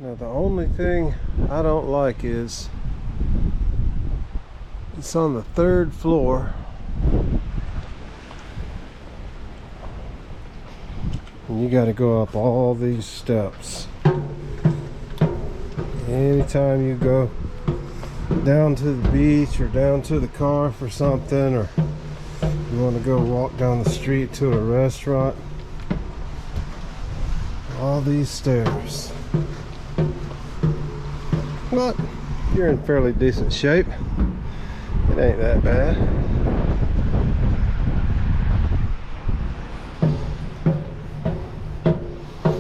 Now the only thing I don't like is it's on the 3rd floor. And you got to go up all these steps. Anytime you go down to the beach or down to the car for something, or you want to go walk down the street to a restaurant, all these stairs. But you're in fairly decent shape. It ain't that bad.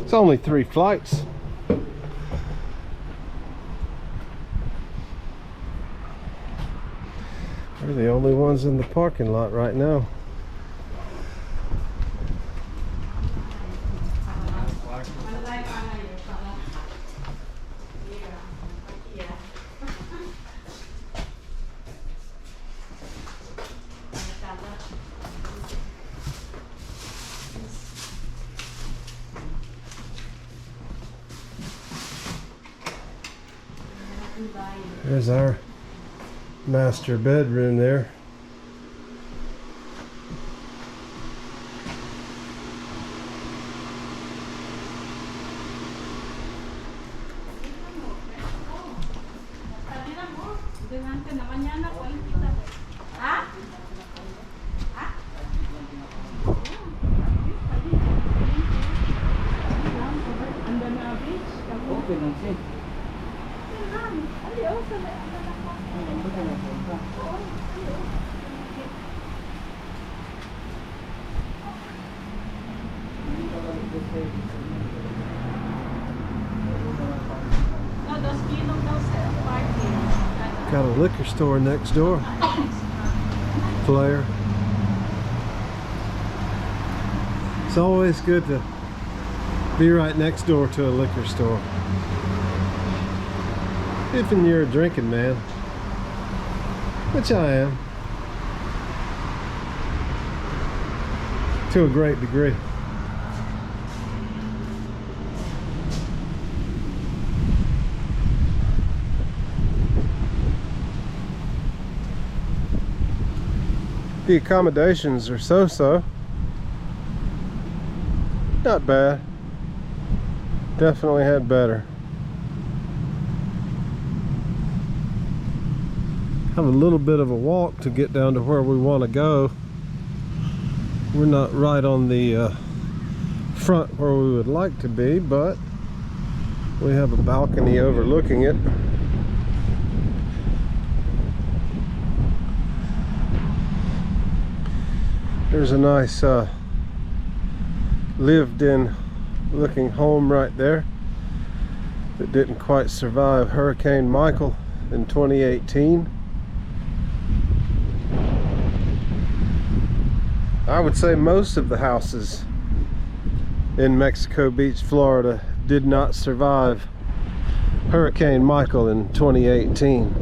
It's only 3 flights. We're the only ones in the parking lot right now. There's our master bedroom there. Got a liquor store next door. Flair. It's always good to be right next door to a liquor store. If you're a drinking man, which I am, to a great degree. The accommodations are so-so. Not bad. Definitely had better. Have a little bit of a walk to get down to where we want to go. We're not right on the front where we would like to be, but we have a balcony overlooking it. There's a nice lived-in looking home right there that didn't quite survive Hurricane Michael in 2018. I would say most of the houses in Mexico Beach, Florida did not survive Hurricane Michael in 2018.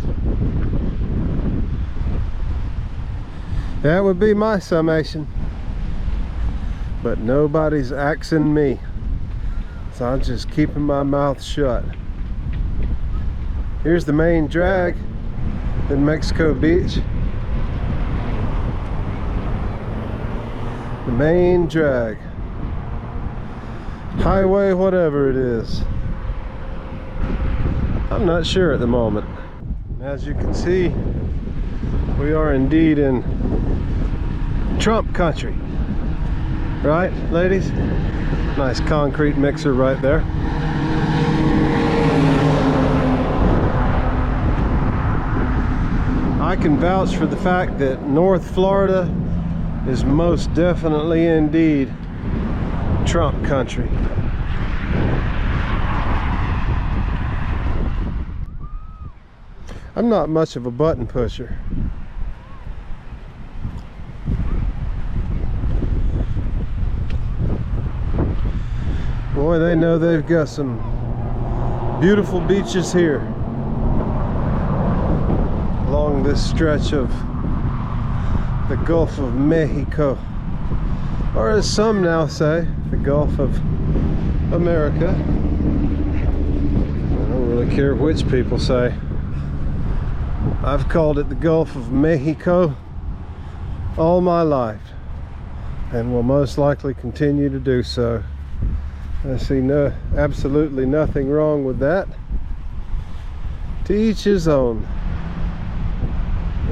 That would be my summation, but nobody's axing me, so I'm just keeping my mouth shut. Here's the main drag in Mexico Beach. The main drag. Highway, whatever it is. I'm not sure at the moment. As you can see, we are indeed in Trump country. Right, ladies? Nice concrete mixer right there. I can vouch for the fact that North Florida is most definitely indeed Trump country. I'm not much of a button pusher. Boy, they know they've got some beautiful beaches here along this stretch of the Gulf of Mexico, or as some now say, the Gulf of America. care which people say. I've called it the Gulf of Mexico all my life, and will most likely continue to do so. I see absolutely nothing wrong with that. To each his own.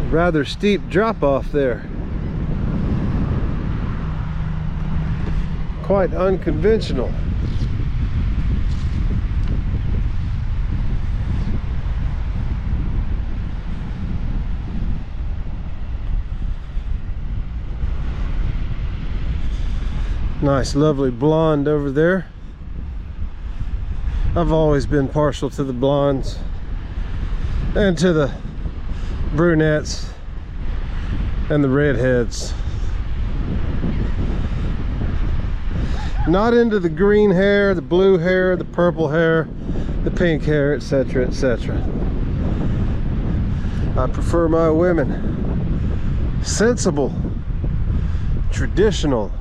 Rather steep drop off there. Quite unconventional. Nice lovely blonde over there. I've always been partial to the blondes and to the brunettes and the redheads. Not into the green hair, the blue hair, the purple hair, the pink hair, etc., etc. I prefer my women sensible, traditional,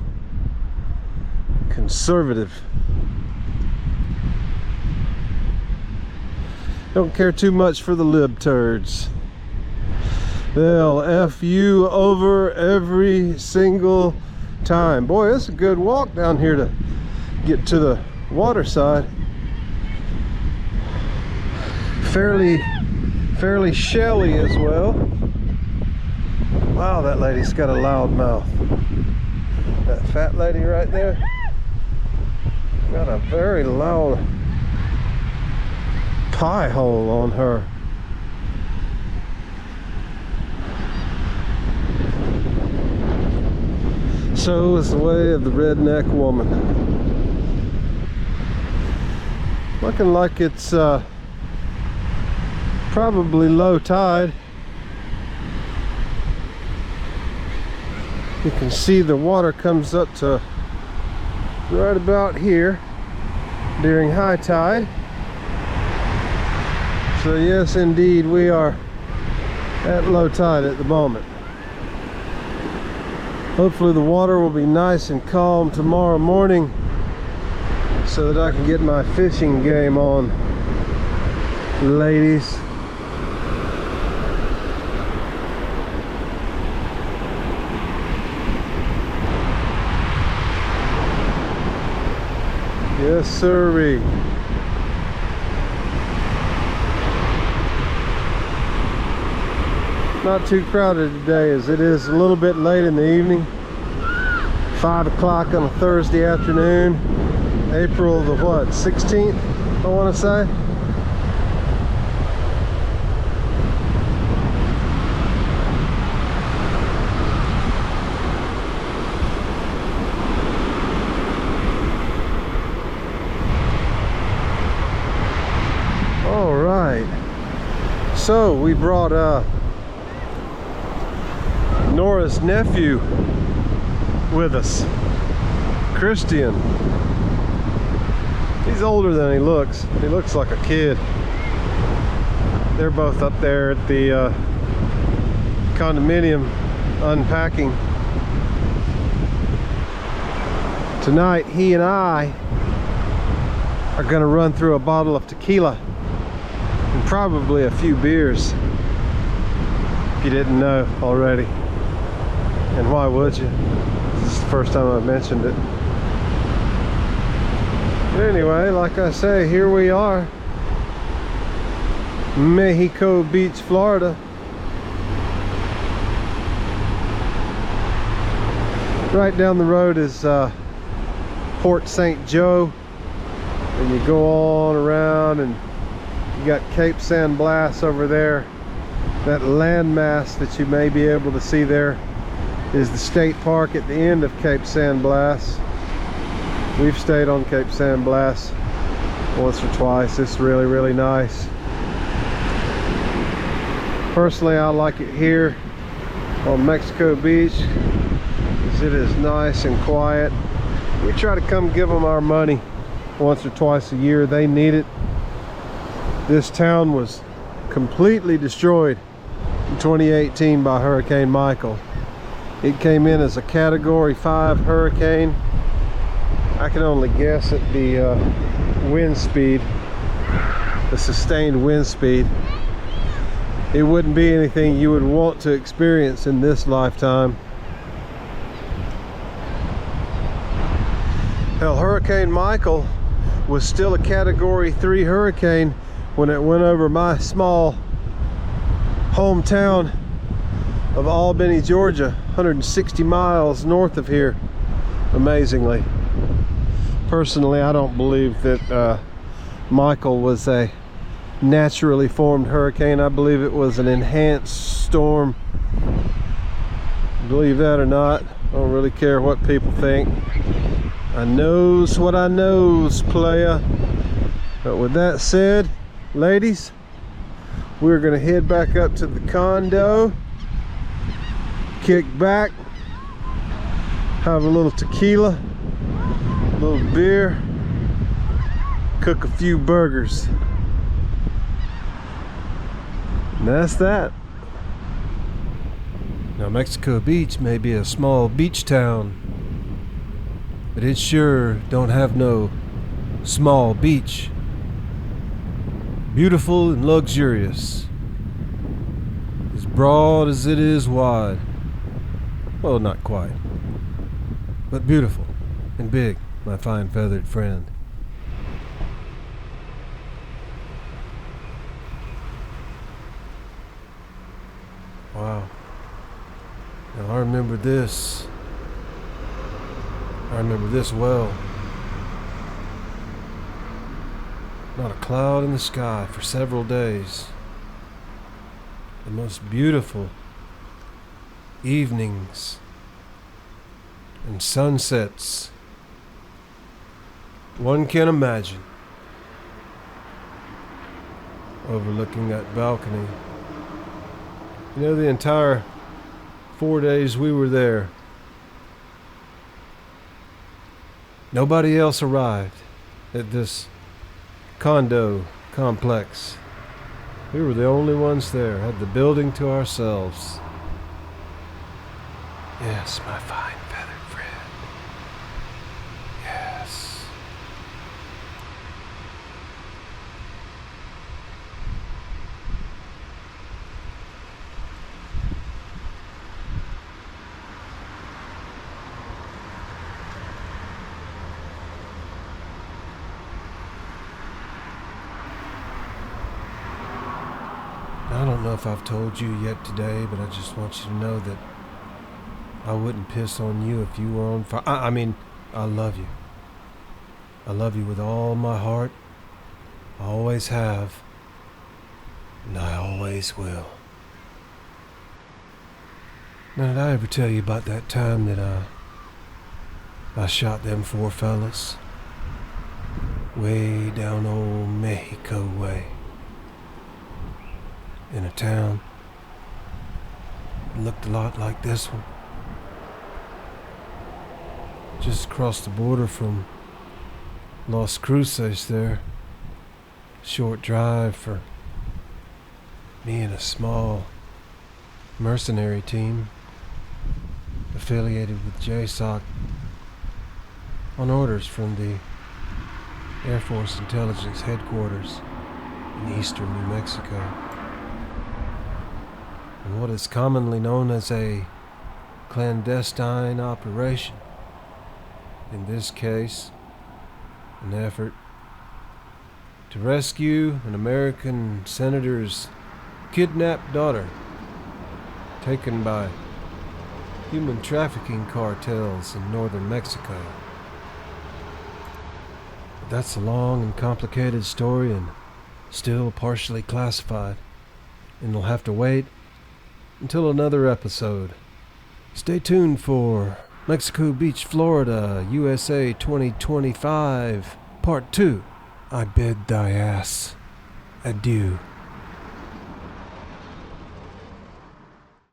conservative. Don't care too much for the lib turds. They'll F you over every single time. Boy, it's a good walk down here to get to the water side. Fairly shelly as well. Wow, that lady's got a loud mouth. That fat lady right there got a very loud pie hole on her. So is the way of the redneck woman. Looking like it's probably low tide. You can see the water comes up to right about here during high tide. So yes, indeed, we are at low tide at the moment. Hopefully the water will be nice and calm tomorrow morning so that I can get my fishing game on, ladies. Yes, sirree. Not too crowded today, as it is a little bit late in the evening. 5 o'clock on a Thursday afternoon, April the what, 16th, I want to say. All right, so we brought Nora's nephew with us, Christian. He's older than he looks. He looks like a kid. They're both up there at the condominium unpacking. Tonight he and I are gonna run through a bottle of tequila and probably a few beers, if you didn't know already. And why would you? This is the first time I've mentioned it. But anyway, like I say, here we are, Mexico Beach, Florida. Right down the road is Port St. Joe, and you go on around and you got Cape San Blas over there. That landmass that you may be able to see there is the state park at the end of Cape San Blas. We've stayed on Cape San Blas once or twice. It's really, really nice. Personally, I like it here on Mexico Beach because it is nice and quiet. We try to come give them our money once or twice a year. They need it. This town was completely destroyed in 2018 by Hurricane Michael. It came in as a Category 5 hurricane. I can only guess at the wind speed. the sustained wind speed. It wouldn't be anything you would want to experience in this lifetime. Hell, Hurricane Michael was still a Category 3 hurricane when it went over my small hometown of Albany, Georgia, 160 miles north of here, amazingly. Personally, I don't believe that Michael was a naturally formed hurricane. I believe it was an enhanced storm. Believe that or not, I don't really care what people think. I knows what I knows, playa. But with that said, ladies, we're gonna head back up to the condo, kick back, have a little tequila, a little beer, cook a few burgers. And that's that. Now, Mexico Beach may be a small beach town, but it sure don't have no small beach. Beautiful and luxurious. As broad as it is wide. Well, not quite. But beautiful and big, my fine feathered friend. Wow. Now I remember this. I remember this well. Not a cloud in the sky for several days. The most beautiful evenings and sunsets one can imagine, overlooking that balcony. You know, the entire 4 days we were there, nobody else arrived at this condo complex. We were the only ones there, had the building to ourselves. Yes, my fine feathered friend. Yes. I don't know if I've told you yet today, but I just want you to know that I wouldn't piss on you if you were on fire. I mean, I love you. I love you with all my heart. I always have. And I always will. Now, did I ever tell you about that time that I shot them 4 fellas? Way down old Mexico way. In a town. It looked a lot like this one. Just across the border from Las Cruces there. Short drive for me and a small mercenary team affiliated with JSOC on orders from the Air Force Intelligence Headquarters in eastern New Mexico. And what is commonly known as a clandestine operation. In this case, an effort to rescue an American senator's kidnapped daughter, taken by human trafficking cartels in northern Mexico. But that's a long and complicated story and still partially classified, and we'll have to wait until another episode. Stay tuned for Mexico Beach, Florida, USA 2025, Part 2. I bid thy ass adieu.